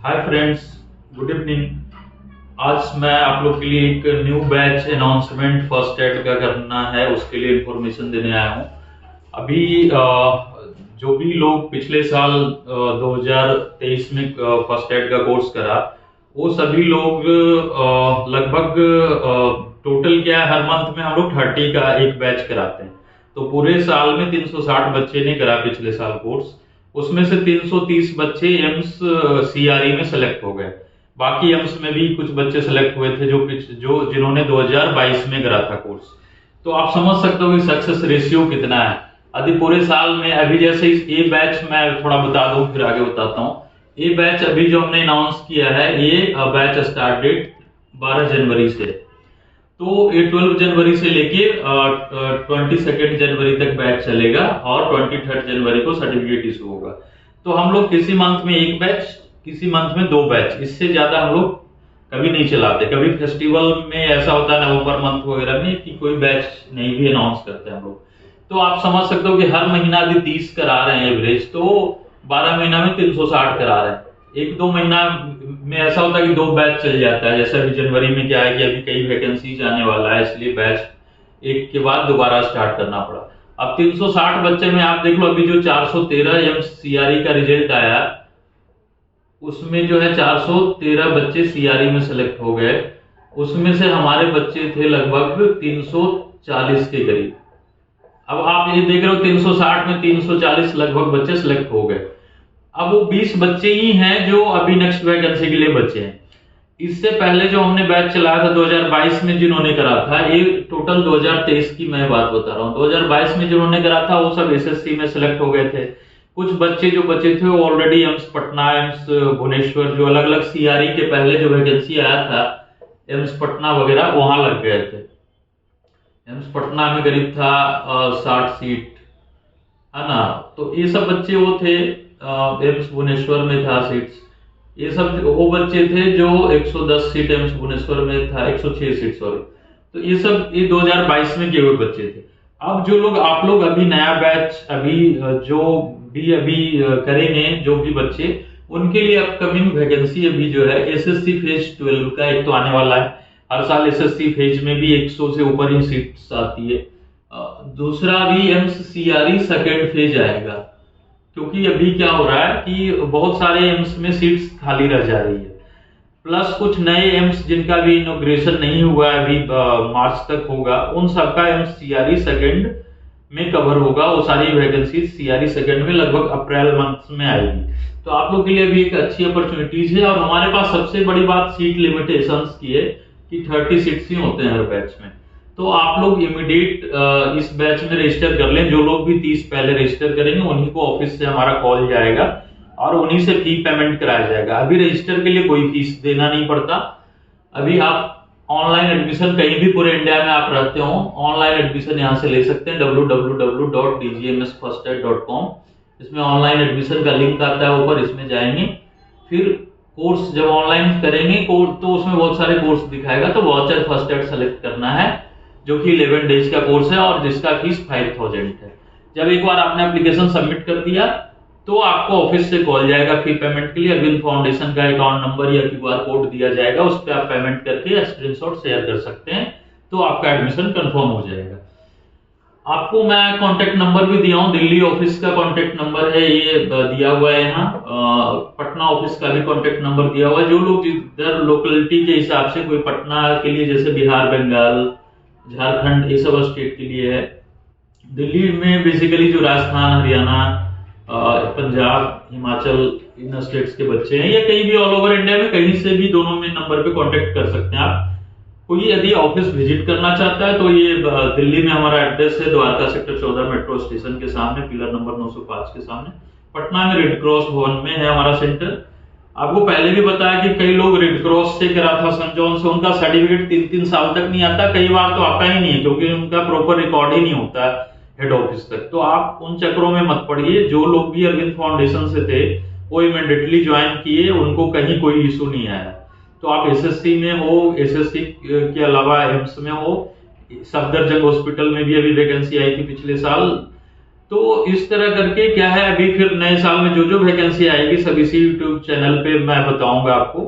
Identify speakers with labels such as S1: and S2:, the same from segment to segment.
S1: Hi friends, good evening. आज मैं आप लोग के लिए एक new batch announcement first aid का करना है, उसके लिए इंफॉर्मेशन देने आया हूँ। अभी जो भी लोग पिछले साल 2023 में फर्स्ट एड का कोर्स करा, वो सभी लोग लगभग टोटल क्या है, हर मंथ में हम लोग 30 का एक बैच कराते हैं। तो पूरे साल में 360 बच्चे ने करा पिछले साल कोर्स। उसमें से 330 बच्चे एम्स सीआरई में सेलेक्ट हो गए। बाकी एम्स में भी कुछ बच्चे सेलेक्ट हुए थे जो जिन्होंने 2022 में करा था कोर्स। तो आप समझ सकते हो कि सक्सेस रेशियो कितना है। यदि पूरे साल में अभी जैसे ये बैच मैं थोड़ा बता दूं, फिर आगे बताता हूँ। ये बैच अभी जो हमने अनाउंस किया है, ये बैच स्टार्ट डेट 12 जनवरी से। तो ये 12 जनवरी से लेके 22 जनवरी तक बैच चलेगा और 23 जनवरी को सर्टिफिकेट इशू होगा। तो हम लोग किसी मंथ में एक बैच, किसी मंथ में 2 बैच, इससे ज्यादा हम लोग कभी नहीं चलाते। कभी फेस्टिवल में ऐसा होता है नवंबर मंथ वगैरह में कि कोई बैच नहीं भी अनाउंस करते हैं हम लोग। तो आप समझ सकते हो कि हर महीना यदि 30 करा रहे हैं एवरेज, तो 12 महीना में 360 करा रहे हैं। 1-2 महीना में ऐसा होता है कि 2 बैच चल जाता है। जैसे अभी जनवरी में क्या है कि अभी कई वैकेंसीज आने वाला है, इसलिए बैच एक के बाद दोबारा स्टार्ट करना पड़ा। अब 360 बच्चे में आप देख लो, अभी जो 413 एम्स सीआरई का रिजल्ट आया, उसमें जो है 413 बच्चे सीआरई में सेलेक्ट हो गए। उसमें से हमारे बच्चे थे लगभग 340 के करीब। अब आप ये देख रहे हो 360 में 340 लगभग बच्चे सिलेक्ट हो गए। अब वो 20 बच्चे ही हैं जो अभी नेक्स्ट वैकेंसी के लिए बचे हैं। इससे पहले जो हमने बैच चलाया था 2022 में, जिन्होंने करा था, ये टोटल 2023 की मैं बात बता रहा हूँ। 2022 में जिन्होंने करा था वो सब एसएससी में सिलेक्ट हो गए थे। कुछ बच्चे जो बचे थे वो ऑलरेडी एम्स पटना, एम्स भुवनेश्वर, जो अलग अलग सीआरई के पहले जो वैकेंसी आया था, एम्स पटना वगैरह, वहां लग गए थे। एम्स पटना में करीब था 60 सीट, है ना। तो ये सब बच्चे वो थे। एम्स भुवनेश्वर में था सीट्स, ये सब वो बच्चे थे जो 110 सीट एम्स भुवनेश्वर में था, 106 सीट सॉरी। तो ये सब ये 2022 में किए हुए बच्चे थे। अब जो लोग आप लोग अभी नया बैच अभी जो भी अभी करेंगे, जो भी बच्चे, उनके लिए अपकमिंग वैकेंसी अभी जो है एसएससी फेज 12 का एक तो आने वाला है। हर साल एसएससी फेज में भी 100 से ऊपर ही सीट्स आती है। दूसरा भी एम्स सीआरई सेकेंड फेज आएगा, क्योंकि अभी क्या हो रहा है कि बहुत सारे एम्स में सीट्स खाली रह जा रही है। प्लस कुछ नए एम्स जिनका भी इनॉग्रेशन नहीं हुआ है, अभी मार्च तक होगा, उन सबका एम्स सीआरई सेकेंड में कवर होगा। वो सारी वैकेंसी सीआरई सेकेंड में लगभग अप्रैल मंथ में आएगी। तो आप लोग के लिए भी एक अच्छी अपॉर्चुनिटीज है। और हमारे पास सबसे बड़ी बात सीट लिमिटेशंस की है कि 30 सीट्स ही होते हैं हर बैच में। तो आप लोग इमीडिएट इस बैच में रजिस्टर कर लें। जो लोग भी 30 पहले रजिस्टर करेंगे, उन्हीं को ऑफिस से हमारा कॉल जाएगा और उन्हीं से फी पेमेंट कराया जाएगा। अभी रजिस्टर के लिए कोई फीस देना नहीं पड़ता। अभी आप ऑनलाइन एडमिशन कहीं भी पूरे इंडिया में आप रहते हो, ऑनलाइन एडमिशन यहाँ से ले सकते हैं, www.dgmsfirstaid.com। इसमें ऑनलाइन एडमिशन का लिंक आता है ऊपर, इसमें जाएंगे। फिर कोर्स जब ऑनलाइन करेंगे तो उसमें बहुत सारे कोर्स दिखाएगा, तो वाउचर फर्स्ट एड सेलेक्ट करना है, जो कि 11 डेज का कोर्स है और जिसका फीस 5000 है। जब एक बार आपने एप्लीकेशन सबमिट कर दिया तो आपको ऑफिस से कॉल जाएगा फी पेमेंट के लिए। अरविंद फाउंडेशन का अकाउंट नंबर या क्यूआर कोड दिया जाएगा, उस पर आप पेमेंट करके स्क्रीनशॉट शेयर कर सकते हैं, तो आपका एडमिशन कंफर्म हो जाएगा। आपको मैं कांटेक्ट नंबर भी दिया हूँ। दिल्ली ऑफिस का कांटेक्ट नंबर है, ये दिया हुआ है यहाँ। पटना ऑफिस का भी कांटेक्ट नंबर दिया हुआ है। जो लोग इधर लोकेलिटी के हिसाब से, कोई पटना के लिए, जैसे बिहार, बंगाल, झारखंड, ये सब स्टेट के लिए है। दिल्ली में बेसिकली जो राजस्थान, हरियाणा, पंजाब, हिमाचल, इन स्टेट्स के बच्चे हैं, या कहीं भी ऑल ओवर इंडिया में कहीं से भी दोनों में नंबर पे कांटेक्ट कर सकते हैं आप। कोई यदि ऑफिस विजिट करना चाहता है तो ये दिल्ली में हमारा एड्रेस है, द्वारका सेक्टर 14 मेट्रो स्टेशन के सामने, पिलर नंबर 905 के सामने। पटना में रेड क्रॉस भवन में है हमारा सेंटर। आपको पहले भी बताया कि कई लोग रेड क्रॉस से करा था, सन जॉन से, उनका सर्टिफिकेट 3-3 साल तक नहीं आता, कई बार तो आता ही नहीं है, क्योंकि उनका प्रॉपर रिकॉर्ड ही नहीं होता हेड ऑफिस तक। तो आप उन चक्रों में मत पड़िए। जो लोग भी अरविंद फाउंडेशन से थे वो इमीडिएटली ज्वाइन किए, उनको कहीं कोई इशू नहीं आया। तो आप एसएससी में हो, एसएससी के अलावा एम्स में हो, सफदरजंग हॉस्पिटल में भी अभी वैकेंसी आई थी पिछले साल, तो इस तरह करके क्या है, अभी फिर नए साल में जो जो वैकेंसी आएगी सब इसी यूट्यूब चैनल पे मैं बताऊंगा आपको।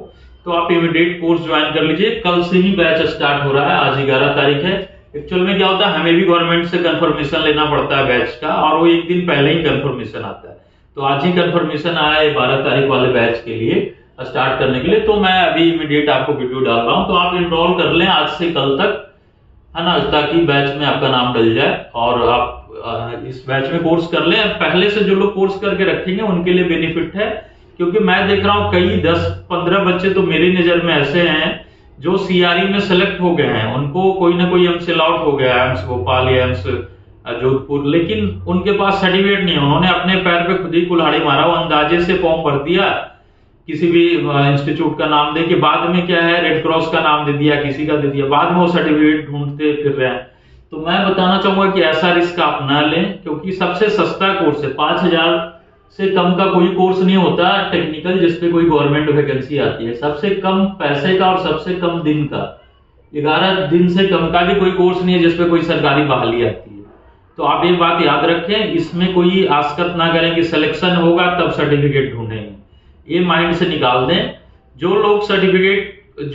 S1: तो आप इमीडिएट कोर्स ज्वाइन कर लीजिए, कल से ही बैच स्टार्ट हो रहा है, आज 11 तारीख है। एक्चुअल में क्या होता है, हमें भी गवर्नमेंट से कंफर्मेशन लेना पड़ता है बैच का, और वो एक दिन पहले ही कंफर्मेशन आता है। तो आज ही कंफर्मेशन आया है 12 तारीख वाले बैच के लिए स्टार्ट करने के लिए। तो मैं अभी इमीडिएट आपको वीडियो डाल रहा हूं, तो आप इनरोल कर लें आज से कल तक, है ना, ताकि बैच में आपका नाम डल जाए और आप इस बैच में कोर्स कर लें। पहले से जो लोग कोर्स करके रखेंगे उनके लिए बेनिफिट है, क्योंकि मैं देख रहा हूं कई 10-15 बच्चे तो मेरी नजर में ऐसे हैं जो सीआरई में सेलेक्ट हो गए हैं, उनको कोई ना कोई एम्स अलॉट हो गया, एम्स भोपाल या एम्स जोधपुर, लेकिन उनके पास सर्टिफिकेट नहीं है। उन्होंने अपने पैर पे खुद ही कुल्हाड़ी मारा, वो अंदाजे से फॉर्म भर दिया, किसी भी इंस्टीट्यूट का नाम दे के, बाद में क्या है रेड क्रॉस का नाम दे दिया, किसी का दे दिया, बाद में वो सर्टिफिकेट ढूंढते फिर रहे हैं। तो मैं बताना चाहूंगा कि ऐसा रिस्क आप ना लें, क्योंकि सबसे सस्ता कोर्स है, 5,000 से कम का कोई कोर्स नहीं होता टेक्निकल जिसपे कोई गवर्नमेंट वैकेंसी आती है। सबसे कम पैसे का और सबसे कम दिन का, 11 दिन से कम का भी कोई कोर्स नहीं है जिसपे कोई सरकारी बहाली आती है। तो आप ये बात याद रखें, इसमें कोई आस्कत ना करें कि सिलेक्शन होगा तब सर्टिफिकेट ढूंढेंगे, ये माइंड से निकाल दें। जो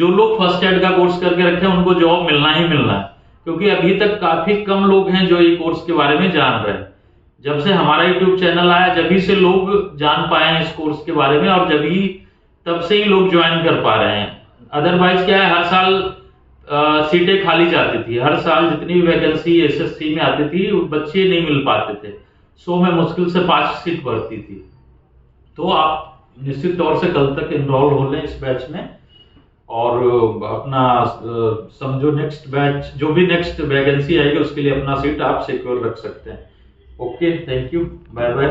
S1: लोग फर्स्ट एड का कोर्स करके रखे हैं उनको जॉब मिलना ही मिलना है, क्योंकि अभी तक काफी कम लोग हैं जो ये कोर्स के बारे में जान रहे हैं। जब से हमारा यूट्यूब चैनल आया जब से लोग जान पाए हैं इस कोर्स के बारे में, और तब से ही लोग ज्वाइन कर पा रहे हैं। अदरवाइज क्या है, हर साल सीटें खाली जाती थी, हर साल जितनी भी वैकेंसी एसएससी में आती थी बच्चे नहीं मिल पाते थे, 100 में मुश्किल से 5 सीट भरती थी। तो आप निश्चित तौर से कल तक इनरोल हो लें इस बैच में, और अपना समझो नेक्स्ट बैच जो भी नेक्स्ट वैकेंसी आएगी उसके लिए अपना सीट आप सिक्योर रख सकते हैं। Okay, thank you, bye bye.